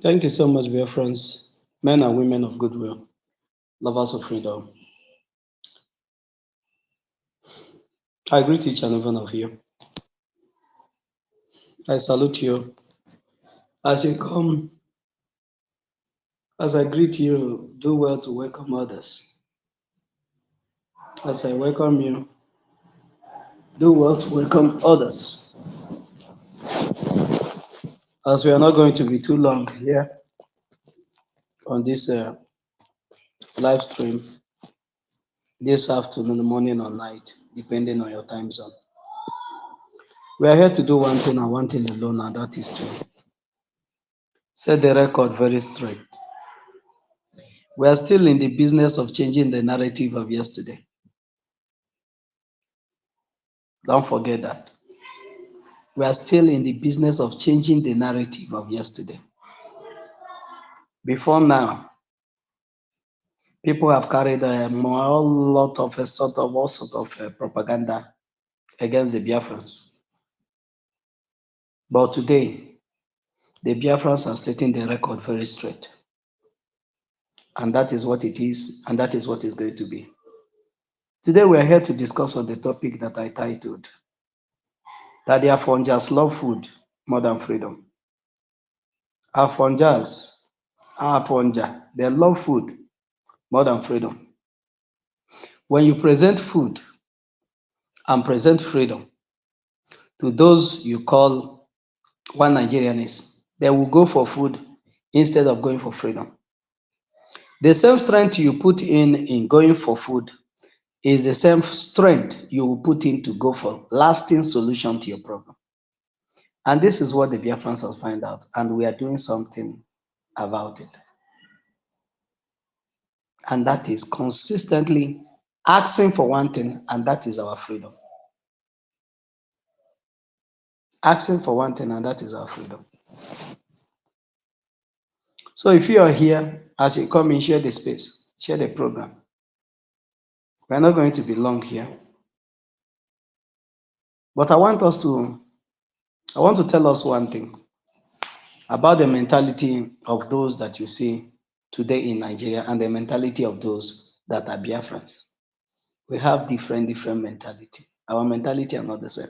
Thank you so much, dear friends, men and women of goodwill, lovers of freedom. I greet each and every one of you. I salute you as you come. As I greet you, do well to welcome others. As I welcome you, do well to welcome others. As we are not going to be too long here on this live stream this afternoon, morning, or night, depending on your time zone. We are here to do one thing and one thing alone, and that is to set the record very straight. We are still in the business of changing the narrative of yesterday. Don't forget that. We are still in the business of changing the narrative of yesterday. Before now, people have carried all sort of propaganda against the Biafrans. But today, the Biafrans are setting the record very straight. And that is what it is, and that is what it's going to be. Today, we are here to discuss on the topic that I titled, that the Afonjas love food more than freedom. Afonjas, they love food more than freedom. When you present food and present freedom to those you call one Nigerianists, they will go for food instead of going for freedom. The same strength you put in going for food is the same strength you will put in to go for lasting solution to your problem. And this is what the Biafrans will find out, and we are doing something about it. And that is consistently asking for one thing, and that is our freedom. Asking for one thing, and that is our freedom. So if you are here, as you come in, share the space, share the program. We're not going to be long here. But I want to tell us one thing about the mentality of those that you see today in Nigeria and the mentality of those that are Biafrans. We have different mentality. Our mentality are not the same.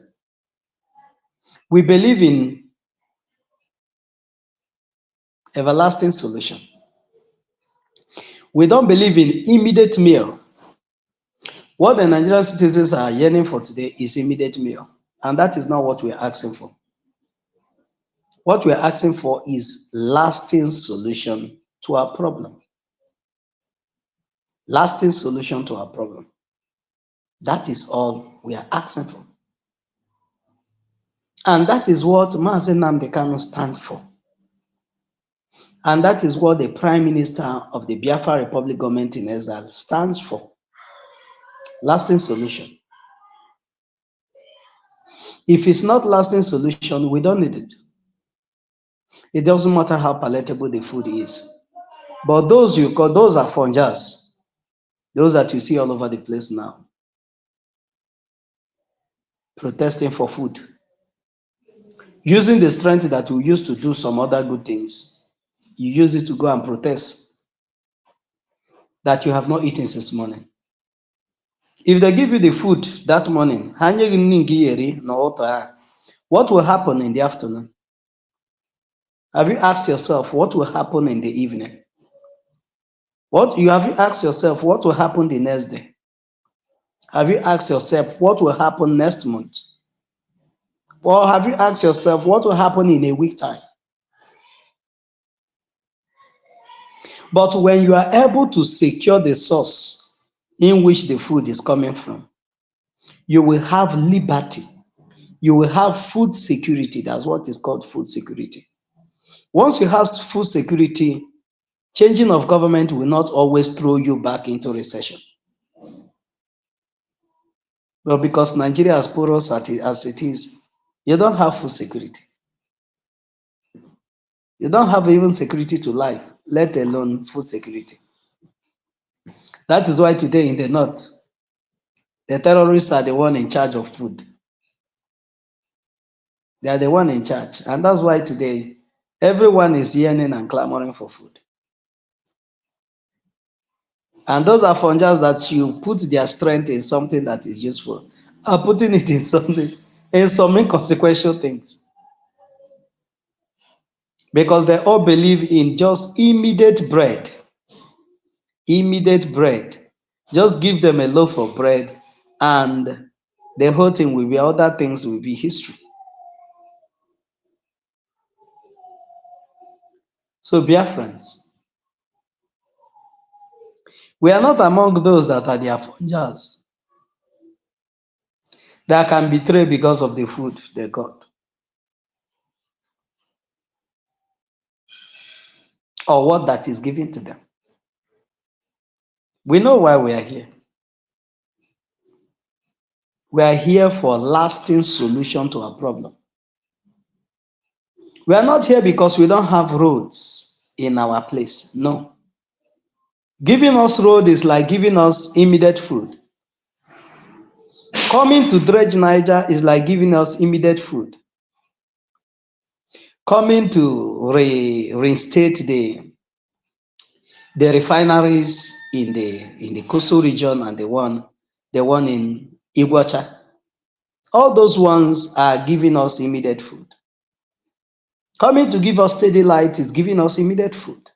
We believe in everlasting solution. We don't believe in immediate meal. What the Nigerian citizens are yearning for today is immediate meal, and that is not what we are asking for. What we are asking for is lasting solution to our problem. Lasting solution to our problem. That is all we are asking for. And that is what Mazi Nnamdi Kanu stands for. And that is what the Prime Minister of the Biafra Republic government in exile stands for. Lasting solution. If it's not lasting solution, we don't need it. It doesn't matter how palatable the food is. But those you call, those are funjas. Those that you see all over the place now. Protesting for food. Using the strength that we used to do some other good things. You use it to go and protest that you have not eaten since morning. If they give you the food that morning, what will happen in the afternoon? Have you asked yourself what will happen in the evening? Have you asked yourself what will happen the next day? Have you asked yourself what will happen next month? Or have you asked yourself what will happen in a week time? But when you are able to secure the source in which the food is coming from, you will have liberty. You will have food security. That's what is called food security. Once you have food security, changing of government will not always throw you back into recession. But because Nigeria is porous as it is, you don't have food security. You don't have even security to life, let alone food security. That is why today in the north, the terrorists are the one in charge of food. They are the one in charge. And that's why today, Everyone is yearning and clamoring for food. And those are funjas that you put their strength in something that is useful, are putting it in something, in some inconsequential things. Because they all believe in just immediate bread. Immediate bread. Just give them a loaf of bread and the whole thing will be, other things will be history. So, Biafrans, we are not among those that are their funjas that can betray because of the food they got or what that is given to them. We know why we are here. We are here for lasting solution to our problem. We are not here because we don't have roads in our place. No. Giving us road is like giving us immediate food. Coming to dredge Niger is like giving us immediate food. Coming to reinstate the refineries in the coastal region and the one in Iguacha, all those ones are giving us immediate food. Coming to give us steady light is giving us immediate food.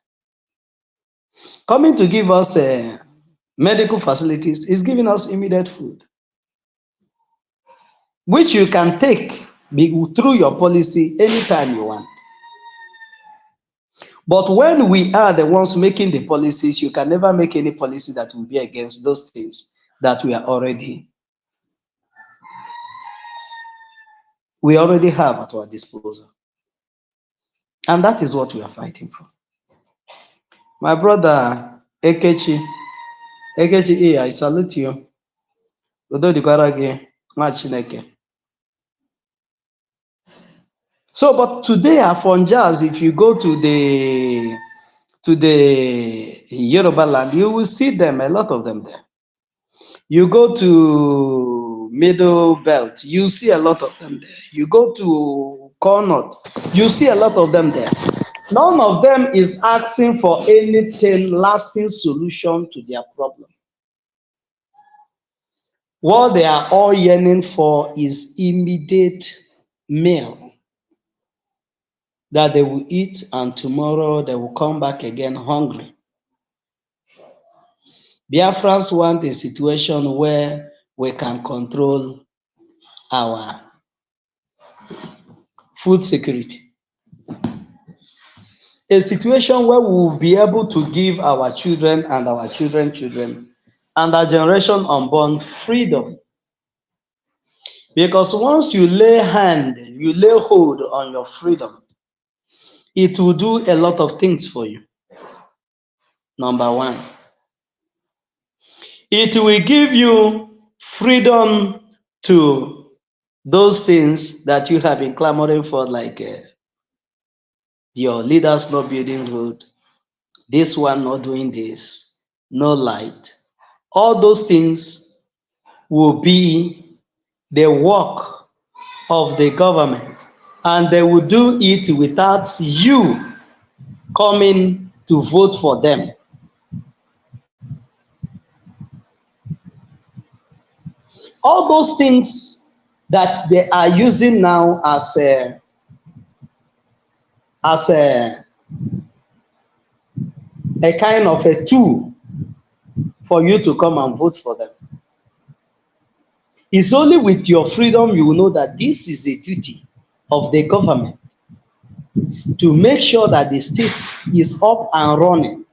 Coming to give us medical facilities is giving us immediate food, which you can take through your policy anytime you want. But when we are the ones making the policies, you can never make any policy that will be against those things that we already have at our disposal. And that is what we are fighting for. My brother Ekechi, I salute you. Udo dịkwara gị, nwa Chineke. So, but today our funjas, if you go to the Yoruba land, you will see them, a lot of them there. You go to Middle Belt, you see a lot of them there. You go to Connaught, you see a lot of them there. None of them is asking for anything lasting solution to their problem. What they are all yearning for is immediate meal that they will eat, and tomorrow they will come back again hungry. Biafrans want a situation where we can control our food security. A situation where we will be able to give our children and our children's children and our generation unborn freedom. Because once you lay hold on your freedom, it will do a lot of things for you. Number one, it will give you freedom to those things that you have been clamoring for, like your leaders not building road, this one not doing this, no light. All those things will be the work of the government, and they will do it without you coming to vote for them. All those things that they are using now as a kind of a tool for you to come and vote for them. It's only with your freedom you will know that this is the duty of the government, to make sure that the state is up and running,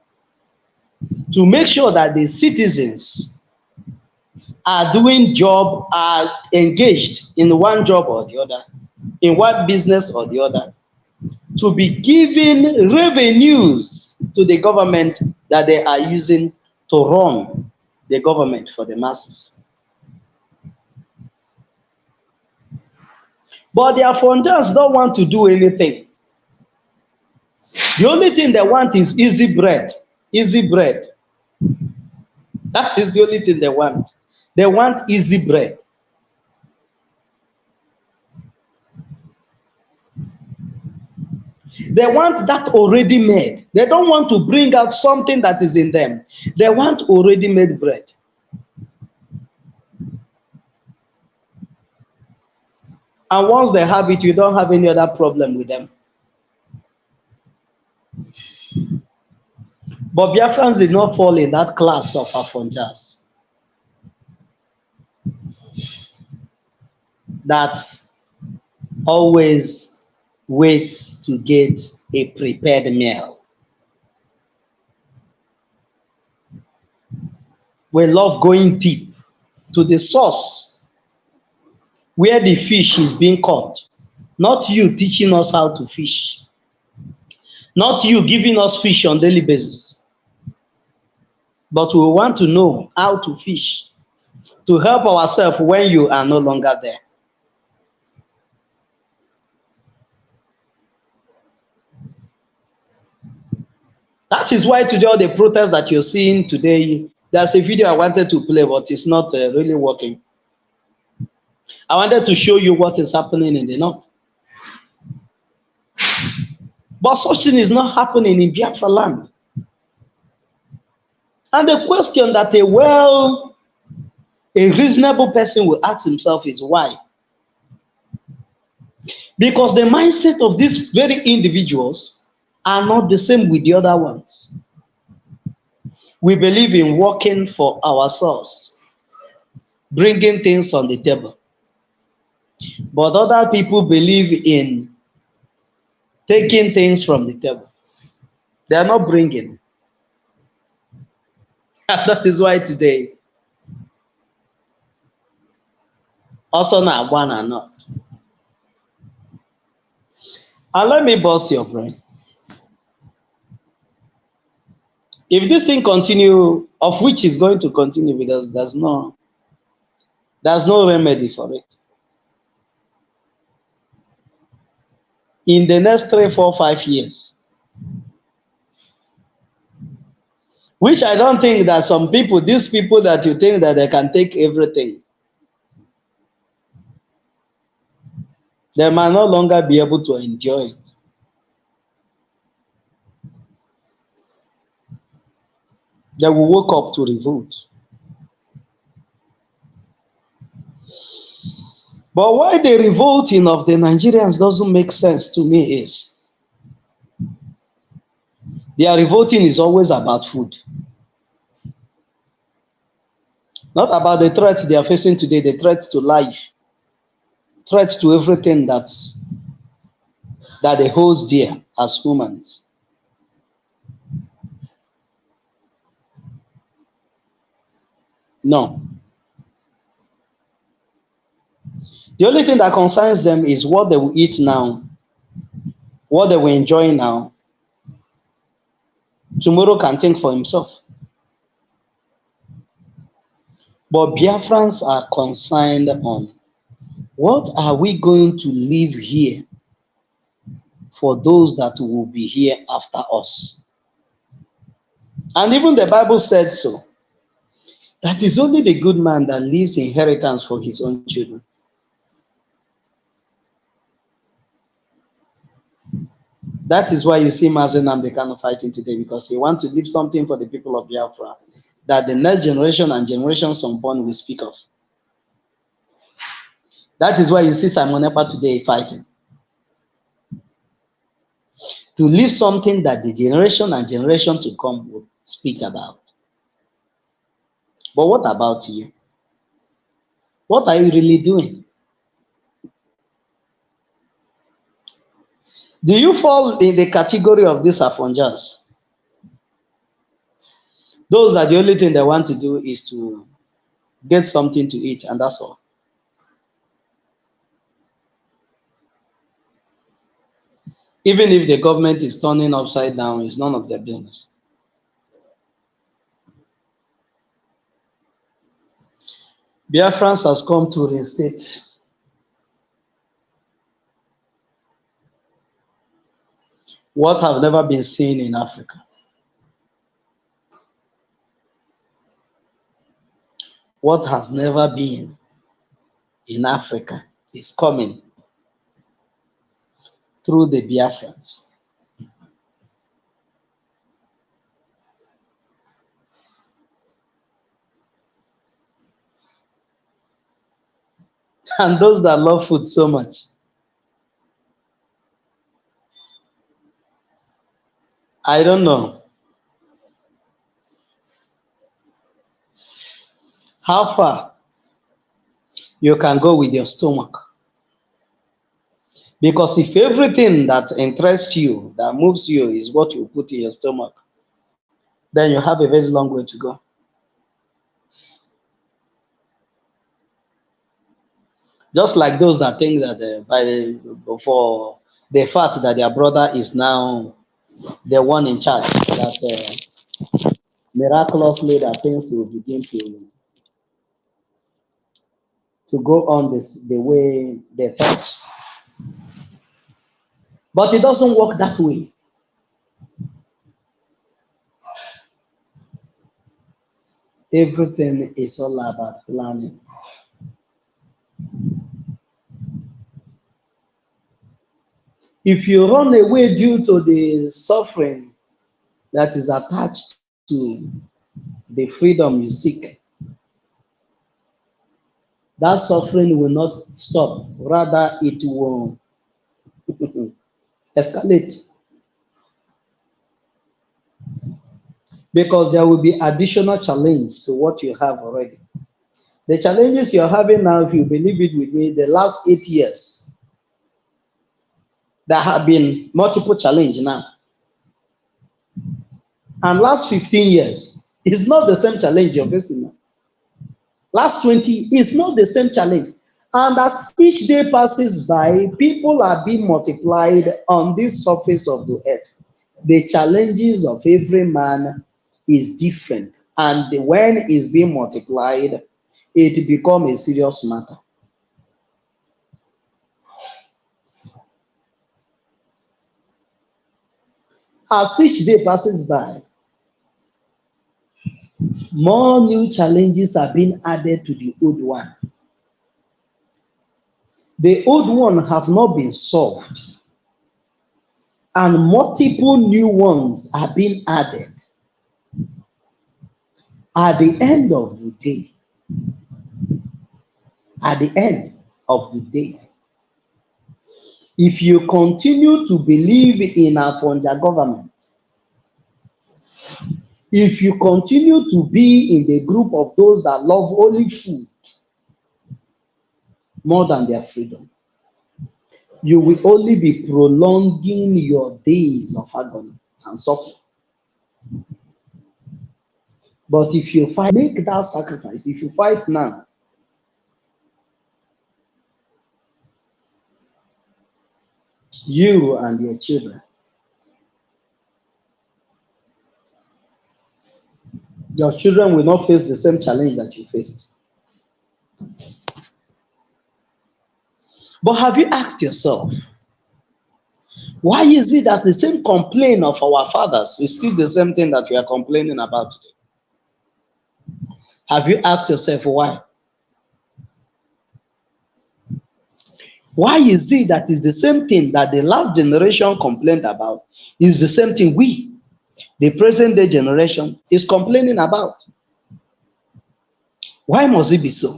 to make sure that the citizens are engaged in one job or the other, in one business or the other, to be giving revenues to the government that they are using to run the government for the masses. But their funders don't want to do anything. The only thing they want is easy bread. Easy bread. That is the only thing they want. They want easy bread. They want that already made. They don't want to bring out something that is in them. They want already made bread. And once they have it, you don't have any other problem with them. But Biafrans did not fall in that class of Afonjas that always wait to get a prepared meal. We love going deep to the source where the fish is being caught. Not you teaching us how to fish. Not you giving us fish on daily basis. But we want to know how to fish to help ourselves when you are no longer there. That is why today all the protests that you're seeing today, there's a video I wanted to play, but it's not really working. I wanted to show you what is happening in the north. But such thing is not happening in Biafra land. And the question that a reasonable person will ask himself is why? Because the mindset of these very individuals are not the same with the other ones. We believe in working for ourselves, bringing things on the table. But other people believe in taking things from the table. They are not bringing. And that is why today, also now one and not. And let me bust your brain. If this thing continue, of which is going to continue because there's no remedy for it. In the next 3, 4, 5 years, which I don't think that some people, these people that you think that they can take everything, they might no longer be able to enjoy it. They will wake up to revolt. But why the revolting of the Nigerians doesn't make sense to me is their revolting is always about food. Not about the threat they are facing today, the threat to life, threat to everything that they hold dear as humans. No. The only thing that concerns them is what they will eat now, what they will enjoy now. Tomorrow can think for himself. But Biafrans are concerned on what are we going to leave here for those that will be here after us. And even the Bible said so. That is only the good man that leaves inheritance for his own children. That is why you see Mazen Nnamdi Kanu fighting today, because he wants to leave something for the people of Biafra that the next generation and generations unborn will speak of. That is why you see Simon Ekpa today fighting. To leave something that the generation and generation to come will speak about. But what about you? What are you really doing? Do you fall in the category of these Afonjas? Those that the only thing they want to do is to get something to eat, and that's all. Even if the government is turning upside down, it's none of their business. Biafrans has come to reinstate what have never been seen in Africa. What has never been in Africa is coming through the Biafrans. And those that love food so much. I don't know how far you can go with your stomach. Because if everything that interests you, that moves you, is what you put in your stomach, then you have a very long way to go. Just like those that think that for the fact that their brother is now the one in charge, that miraculously that things will begin to go on the way they thought. But it doesn't work that way. Everything is all about planning. If you run away due to the suffering that is attached to the freedom you seek, that suffering will not stop. Rather, it will escalate because there will be additional challenge to what you have already. The challenges you're having now, if you believe it with me, the last 8 years, there have been multiple challenges now. And last 15 years, it's not the same challenge you're facing now. Last 20 is not the same challenge. And as each day passes by, people are being multiplied on this surface of the earth. The challenges of every man is different. And when it's being multiplied, it becomes a serious matter. As each day passes by, more new challenges are being added to the old one. The old one have not been solved, and multiple new ones are being added. At the end of the day, at the end of the day, if you continue to believe in Afonja government, if you continue to be in the group of those that love only food more than their freedom, you will only be prolonging your days of agony and suffering. But if you fight, make that sacrifice. If you fight now, you and your children, your children will not face the same challenge that you faced. But have you asked yourself, why is it that the same complaint of our fathers is still the same thing that we are complaining about today? Have you asked yourself why? Why is it that is the same thing that the last generation complained about is the same thing we, the present day generation, is complaining about? Why must it be so?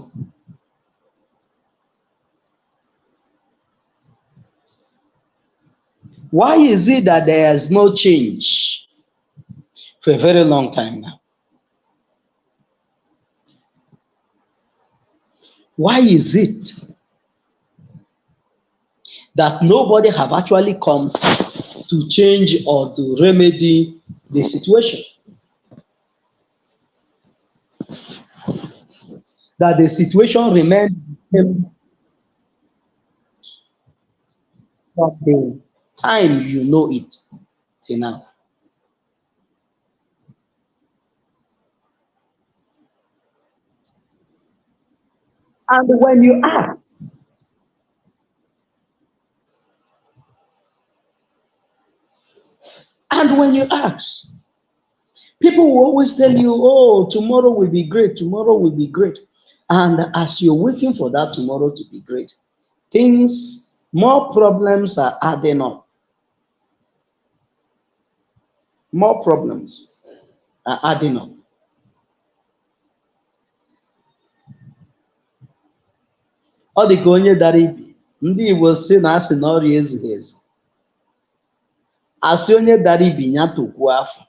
Why is it that there is no change for a very long time now? Why is it that nobody have actually come to change or to remedy the situation? That the situation remains from the time you know it till now. And when you ask, and when you ask, people will always tell you, oh, tomorrow will be great, tomorrow will be great. And as you're waiting for that tomorrow to be great, things, more problems are adding up. More problems are adding up. Ọ dị ka onye dara ibi. Ndị Igbo sị na asị na ọrịa ezughị ezu. Asị onye dara ibi ya tokwuo afọ.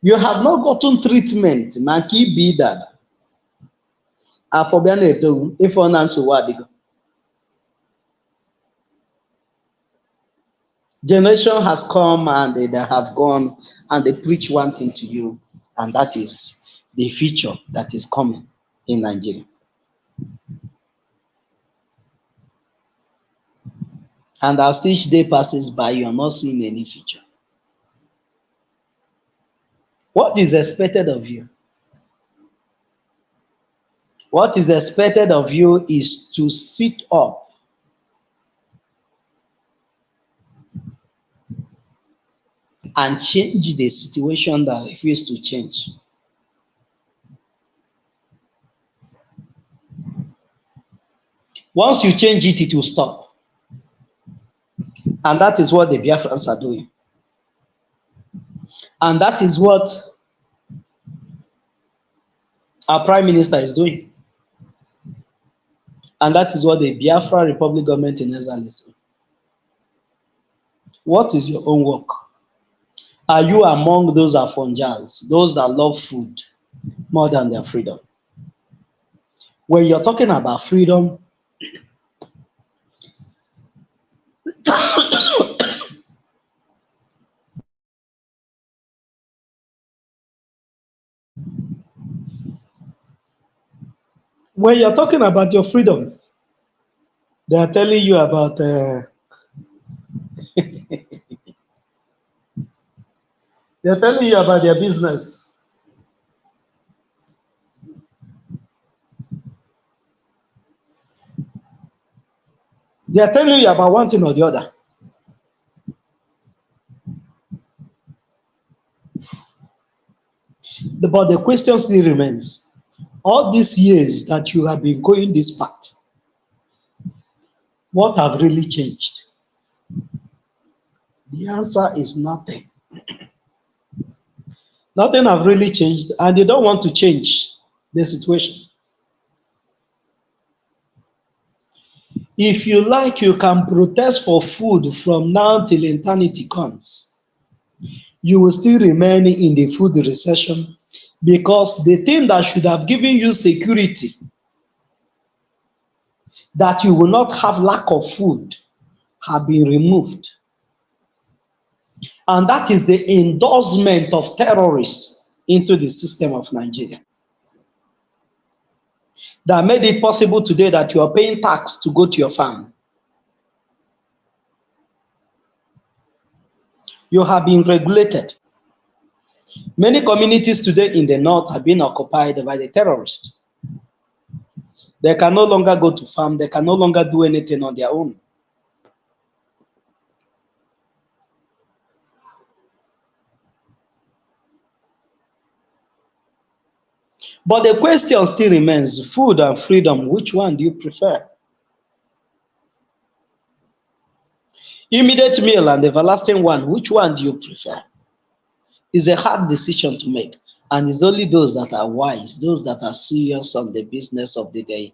You have not gotten treatment maka ibi dara. Afọ bịa na-etoghu ife ọ na nsogbu adịgo. Generation has come and they have gone and they preach one thing to you, and that is the future that is coming in Nigeria. And as each day passes by, you are not seeing any future. What is expected of you? What is expected of you is to sit up and change the situation that refuses to change. Once you change it, it will stop. And that is what the Biafrans are doing. And that is what our Prime Minister is doing. And that is what the Biafra Republic government in Israel is doing. What is your own work? Are you among those Afonjals, those that love food more than their freedom? When you're talking about freedom, when you're talking about your freedom, they are telling you about they're telling you about their business. They are telling you about one thing or the other. But the question still remains. All these years that you have been going this path, what have really changed? The answer is nothing. Nothing have really changed, and you don't want to change the situation. If you like, you can protest for food from now till eternity comes. You will still remain in the food recession because the thing that should have given you security, that you will not have lack of food, have been removed. And that is the endorsement of terrorists into the system of Nigeria. That made it possible today that you are paying tax to go to your farm. You have been regulated. Many communities today in the north have been occupied by the terrorists. They can no longer go to farm. They can no longer do anything on their own. But the question still remains, food and freedom, which one do you prefer? Immediate meal and everlasting one, which one do you prefer? It's a hard decision to make. And it's only those that are wise, those that are serious on the business of the day,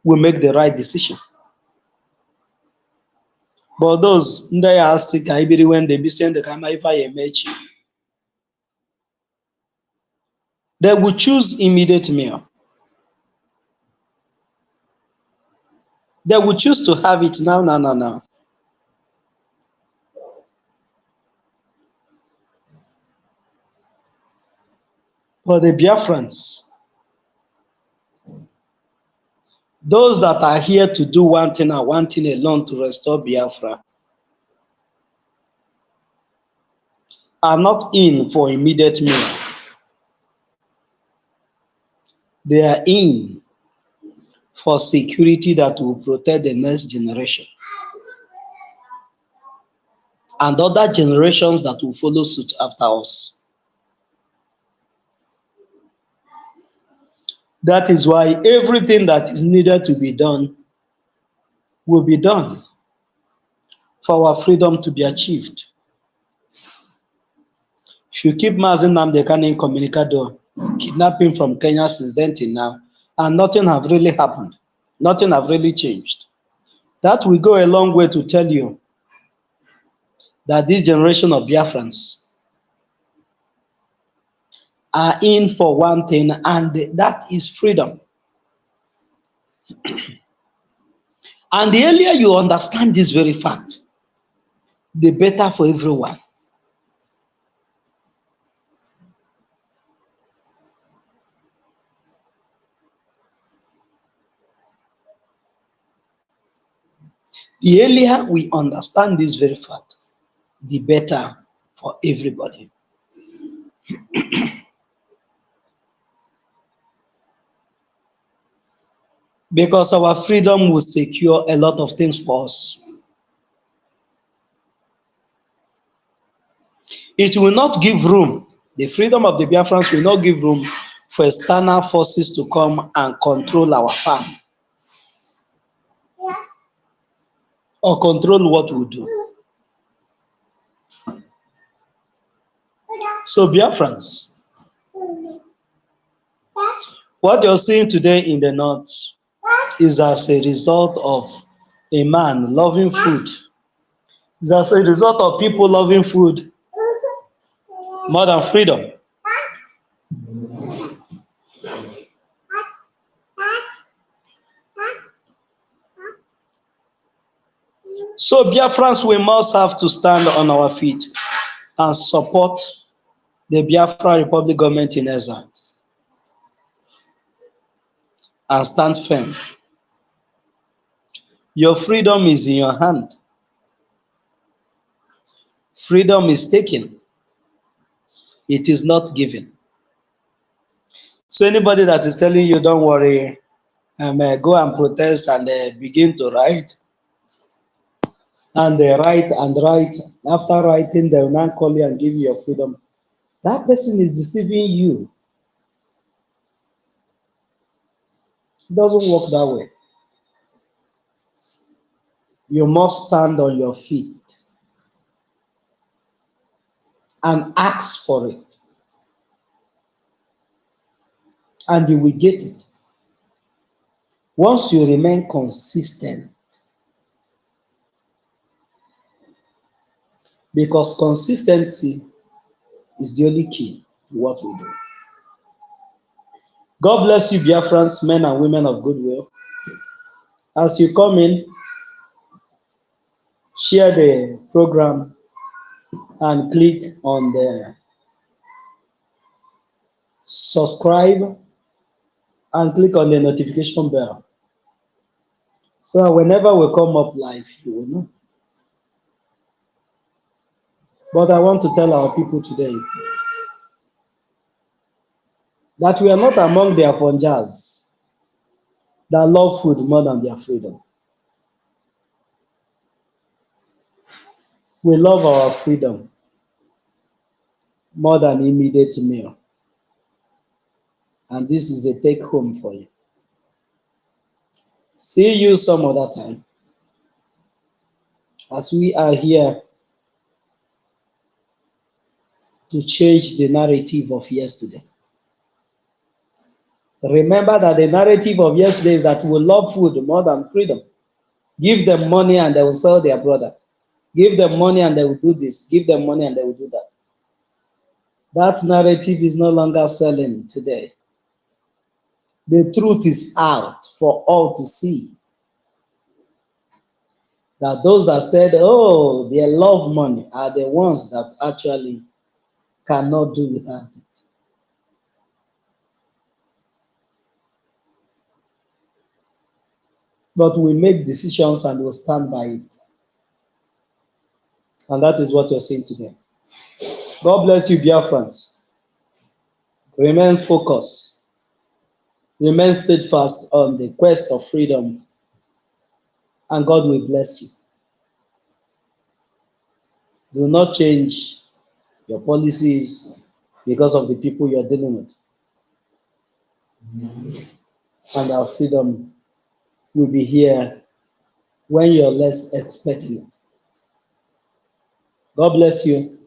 will make the right decision. But those, when they be saying the they will choose immediate meal. They will choose to have it now. But the Biafrans, those that are here to do one thing and one thing alone to restore Biafra, are not in for immediate meal. They are in for security that will protect the next generation and other generations that will follow suit after us. That is why everything that is needed to be done will be done for our freedom to be achieved. If you keep Mazi Nnamdi Kanu incommunicado, kidnapping from Kenya since then till now, and nothing have really happened, nothing have really changed. That will go a long way to tell you that this generation of Biafrans are in for one thing, and that is freedom. And the earlier you understand this very fact, the better for everyone. The earlier we understand this very fact, the better for everybody. Because our freedom will secure a lot of things for us. It will not give room, the freedom of the Biafrans will not give room for external forces to come and control our farm or control what we do. So Biafrans, what you're seeing today in the north is as a result of a man loving food. It's as a result of people loving food more than freedom. So Biafrans, we must have to stand on our feet and support the Biafra Republic government in exile and stand firm. Your freedom is in your hand. Freedom is taken. It is not given. So anybody that is telling you, don't worry, go and protest and begin to write, and they write and write. After writing, they will now call you and give you your freedom. That person is deceiving you. It doesn't work that way. You must stand on your feet and ask for it, and you will get it. Once you remain consistent, because consistency is the only key to what we do. God bless you, Biafrans, men and women of goodwill. As you come in, share the program and click on the subscribe and click on the notification bell, so that whenever we come up live, you will know. But I want to tell our people today that we are not among the Afonjas that love food more than their freedom. We love our freedom more than immediate meal. And this is a take home for you. See you some other time, as we are here to change the narrative of yesterday. Remember that the narrative of yesterday is that we love food more than freedom. Give them money and they will sell their brother. Give them money and they will do this. Give them money and they will do that. That narrative is no longer selling today. The truth is out for all to see. That those that said, oh, they love money, are the ones that actually cannot do without it. But we make decisions and we'll stand by it. And that is what you're seeing today. God bless you, Biafrans. Remain focused. Remain steadfast on the quest of freedom. And God will bless you. Do not change your policies because of the people you're dealing with. And our freedom will be here when you're less expecting it. God bless you.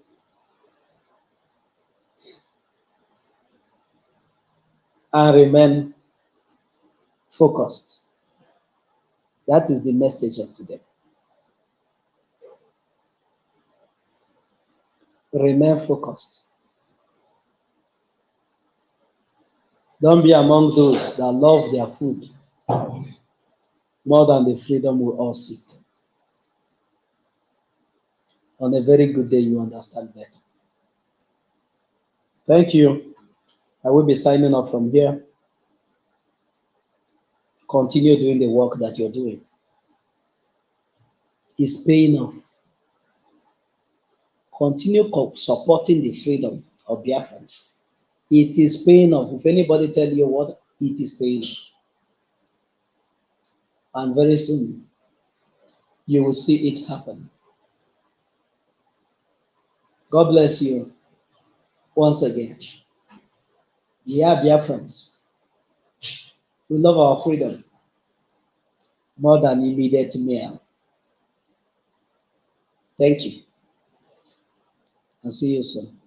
and remain focused. That is the message of today. Remain focused. Don't be among those that love their food more than the freedom we all seek. On a very good day, you understand better. Thank you. I will be signing off from here. Continue doing the work that you're doing. It's paying off. Continue supporting the freedom of Biafrans. It is paying off. If anybody tell you what, it is paying off. And very soon, you will see it happen. God bless you once again. We are Biafrans. We love our freedom more than immediate meal. Thank you, and see you soon.